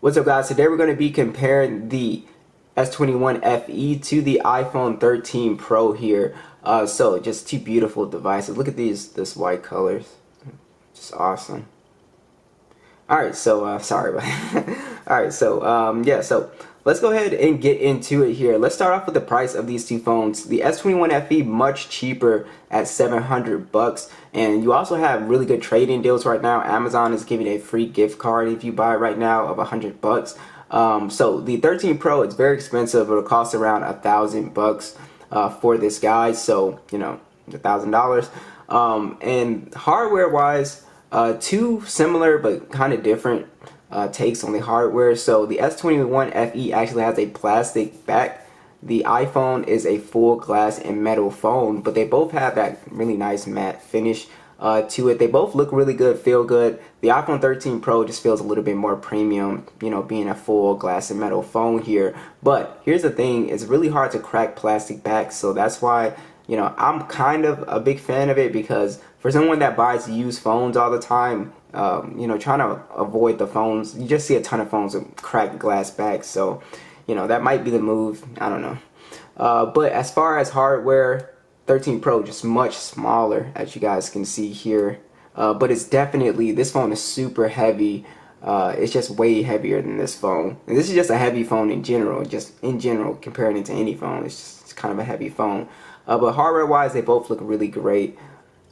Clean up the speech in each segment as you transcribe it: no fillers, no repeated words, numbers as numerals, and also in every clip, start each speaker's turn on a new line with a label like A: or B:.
A: What's up, guys? Today we're going to be comparing the S21 FE to the iPhone 13 Pro here. So just two beautiful devices. Look at this white colors. Just awesome. Alright, so sorry about that. Alright, so yeah, so let's go ahead and get into it here. Let's start off with the price of these two phones. The S21 FE much cheaper at $700, and you also have really good trade-in deals right now. Amazon is giving a free gift card if you buy right now of $100. So the 13 Pro, it's very expensive. It'll cost around $1,000 for this guy. So you know, $1,000. And hardware-wise, two similar but kind of different takes on the hardware. So the S21 FE actually has a plastic back. The iPhone is a full glass and metal phone, but they both have that really nice matte finish to it. They both look really good, feel good. The iPhone 13 Pro just feels a little bit more premium, you know, being a full glass and metal phone here. But here's the thing, it's really hard to crack plastic backs, so that's why, you know, I'm kind of a big fan of it, because for someone that buys used phones all the time, you know, trying to avoid the phones, you just see a ton of phones with cracked glass backs. So, you know, that might be the move. I don't know. But as far as hardware, 13 Pro just much smaller, as you guys can see here. But it's definitely, this phone is super heavy. It's just way heavier than this phone. And this is just a heavy phone in general. Just in general, comparing it to any phone, it's kind of a heavy phone. But hardware-wise, they both look really great.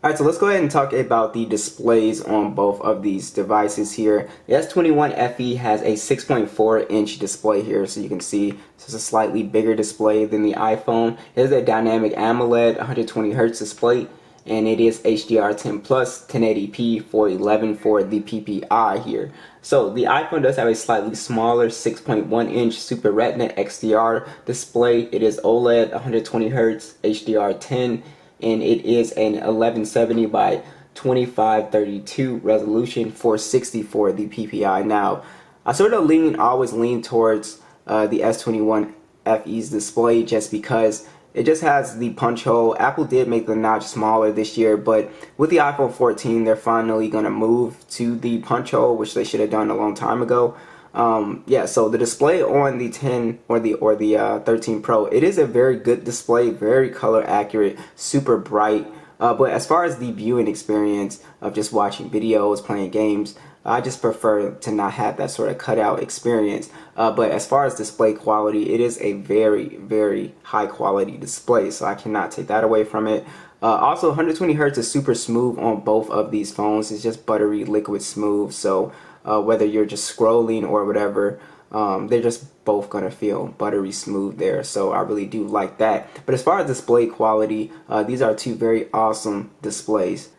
A: Alright, so let's go ahead and talk about the displays on both of these devices here. The S21 FE has a 6.4-inch display here, so you can see it's a slightly bigger display than the iPhone. It is a dynamic AMOLED 120Hz display, and it is HDR10 plus 1080p 411 for the PPI here. So the iPhone does have a slightly smaller 6.1-inch Super Retina XDR display. It is OLED 120Hz HDR10, and it is an 1170 by 2532 resolution, 460 for the PPI. Now, I sort of always lean towards the S21 FE's display, just because it just has the punch hole. Apple did make the notch smaller this year, but with the iPhone 14, they're finally going to move to the punch hole, which they should have done a long time ago. Yeah, so the display on the 10 or the 13 Pro, it is a very good display, very color accurate, super bright. But as far as the viewing experience of just watching videos, playing games, I just prefer to not have that sort of cutout experience. But as far as display quality, it is a very, very high quality display, so I cannot take that away from it. Also, 120 Hz is super smooth on both of these phones. It's just buttery, liquid smooth. So whether you're just scrolling or whatever, they're just both gonna feel buttery smooth there. So I really do like that. But as far as display quality, these are two very awesome displays.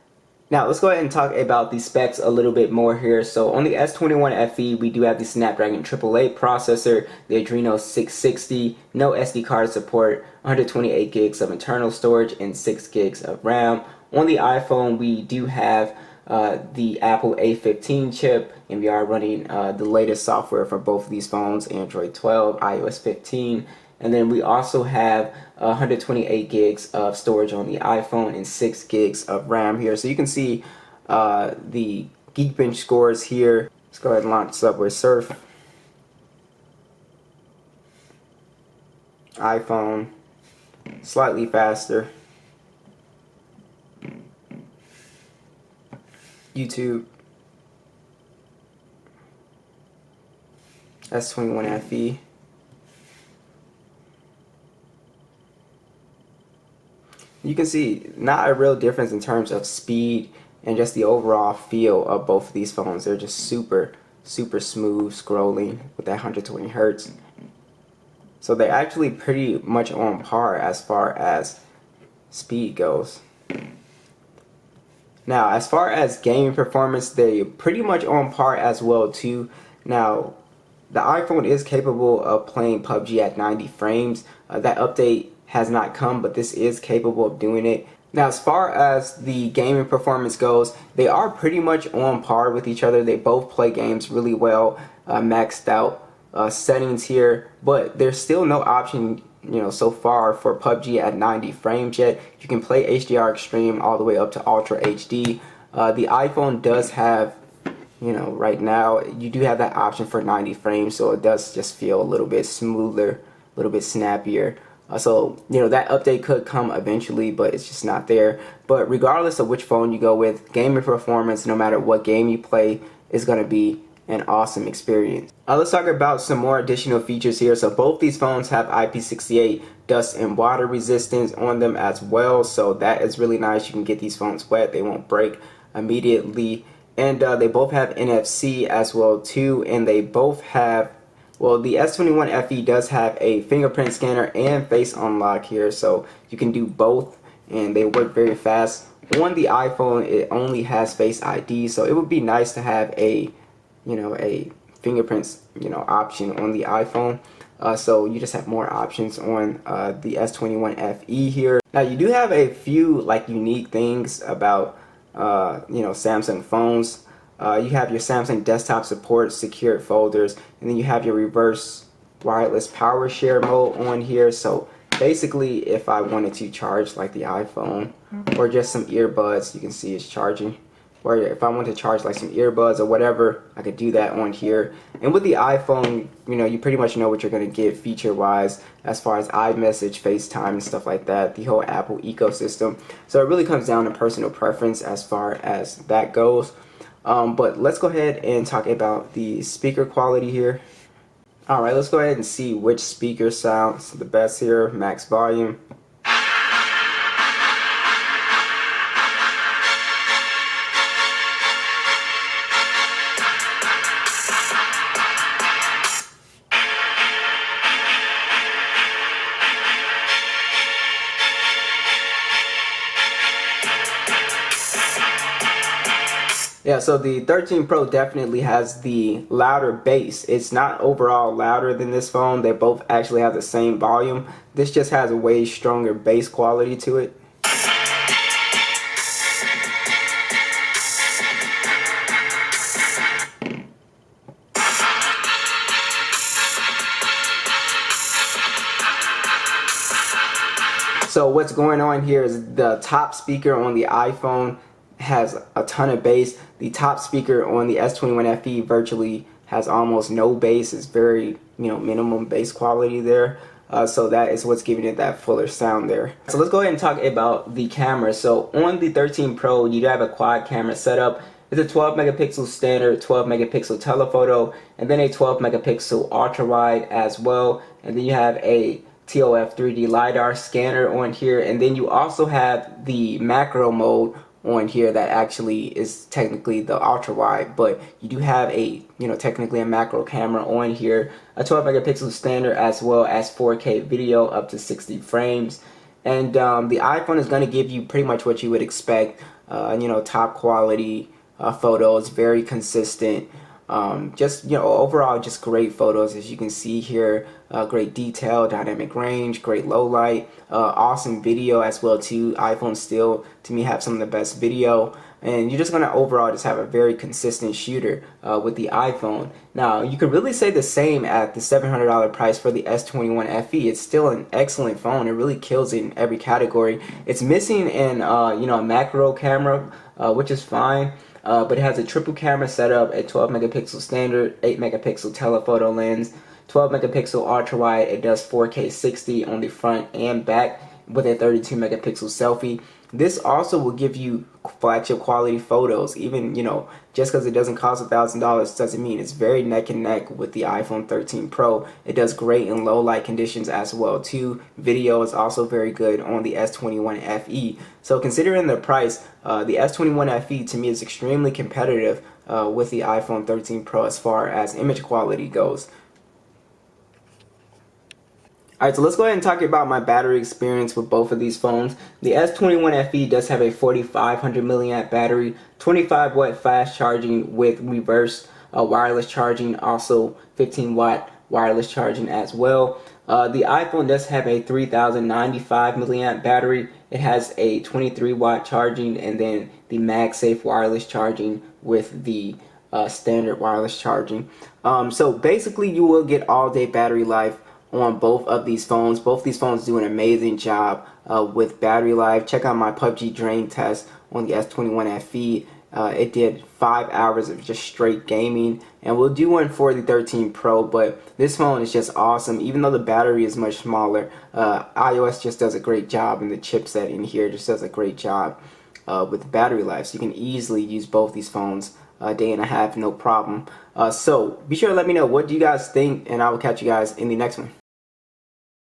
A: Now let's go ahead and talk about the specs a little bit more here. So on the S21 FE, we do have the Snapdragon 888 processor, the Adreno 660, no SD card support, 128 gigs of internal storage, and 6 gigs of RAM. On the iPhone, we do have the Apple A15 chip, and we are running the latest software for both of these phones, Android 12, iOS 15. And then we also have 128 gigs of storage on the iPhone and 6 gigs of RAM here. So you can see the Geekbench scores here. Let's go ahead and launch Subway Surf. iPhone, slightly faster. YouTube, S21 FE. You can see not a real difference in terms of speed and just the overall feel of both of these phones. They're just super, super smooth scrolling with that 120 Hz. So they're actually pretty much on par as far as speed goes. Now, as far as gaming performance, they're pretty much on par as well too. Now, the iPhone is capable of playing PUBG at 90 frames. That update has not come, but this is capable of doing it. Now, as far as the gaming performance goes, they are pretty much on par with each other. They both play games really well, maxed out settings here, but there's still no option, you know, so far for PUBG at 90 frames yet. You can play HDR Extreme all the way up to Ultra HD. The iPhone does have you know, right now you do have that option for 90 frames, so it does just feel a little bit smoother, a little bit snappier. So, you know, that update could come eventually, but it's just not there. But regardless of which phone you go with, gaming performance, no matter what game you play, is going to be an awesome experience. Let's talk about some more additional features here. So both these phones have IP68 dust and water resistance on them as well, so that is really nice. You can get these phones wet, they won't break immediately. And they both have NFC as well too, and they both have, well, the S21 FE does have a fingerprint scanner and face unlock here, so you can do both and they work very fast. On the iPhone, it only has Face ID, so it would be nice to have a, you know, a fingerprints, you know, option on the iPhone. So you just have more options on the S21 FE here. Now you do have a few like unique things about you know, Samsung phones. You have your Samsung desktop support, secured folders, and then you have your reverse wireless power share mode on here. So basically, if I wanted to charge like the iPhone or just some earbuds, you can see it's charging. Or if I want to charge like some earbuds or whatever, I could do that on here. And with the iPhone, you know, you pretty much know what you're going to get feature-wise as far as iMessage, FaceTime, and stuff like that, the whole Apple ecosystem. So it really comes down to personal preference as far as that goes. But let's go ahead and talk about the speaker quality here. Alright, let's go ahead and see which speaker sounds the best here. Max volume. Yeah, so the 13 Pro definitely has the louder bass. It's not overall louder than this phone. They both actually have the same volume. This just has a way stronger bass quality to it. So what's going on here is the top speaker on the iPhone has a ton of bass. The top speaker on the S21 FE virtually has almost no bass. It's very, you know, minimum bass quality there. So that is what's giving it that fuller sound there. So let's go ahead and talk about the camera. So on the 13 Pro, you do have a quad camera setup. It's a 12 megapixel standard, 12 megapixel telephoto, and then a 12 megapixel ultra wide as well. And then you have a TOF 3D LiDAR scanner on here, and then you also have the macro mode on here that actually is technically the ultra wide, but you do have a, you know, technically a macro camera on here, a 12 megapixel standard as well as 4K video up to 60 frames. And the iPhone is going to give you pretty much what you would expect, you know, top quality photos, very consistent. Just, you know, overall just great photos, as you can see here. Great detail, dynamic range, great low light, awesome video as well too. iPhone still to me have some of the best video, and you're just gonna overall just have a very consistent shooter with the iPhone. Now you could really say the same at the $700 price for the S21 FE. It's still an excellent phone. It really kills in every category. It's missing in you know, a macro camera, which is fine. But it has a triple camera setup, a 12 megapixel standard, 8 megapixel telephoto lens, 12 megapixel ultra wide. It does 4K 60 on the front and back with a 32 megapixel selfie. This also will give you flagship quality photos. Even, you know, just because it doesn't cost $1,000 doesn't mean it's very neck and neck with the iPhone 13 Pro. It does great in low light conditions as well too. Video is also very good on the S21 FE. So considering the price, the S21 FE to me is extremely competitive with the iPhone 13 Pro as far as image quality goes. Alright, so let's go ahead and talk about my battery experience with both of these phones. The S21 FE does have a 4500 milliamp battery, 25 watt fast charging with reverse wireless charging, also 15 watt wireless charging as well. The iPhone does have a 3095 milliamp battery. It has a 23 watt charging, and then the MagSafe wireless charging with the standard wireless charging. So basically you will get all day battery life on both of these phones. Both these phones do an amazing job with battery life. Check out my PUBG drain test on the S21 FE, It did 5 hours of just straight gaming, and we'll do one for the 13 Pro, but this phone is just awesome. Even though the battery is much smaller, iOS just does a great job, and the chipset in here just does a great job with battery life. So you can easily use both these phones a day and a half, no problem. So be sure to let me know, what do you guys think, and I will catch you guys in the next one.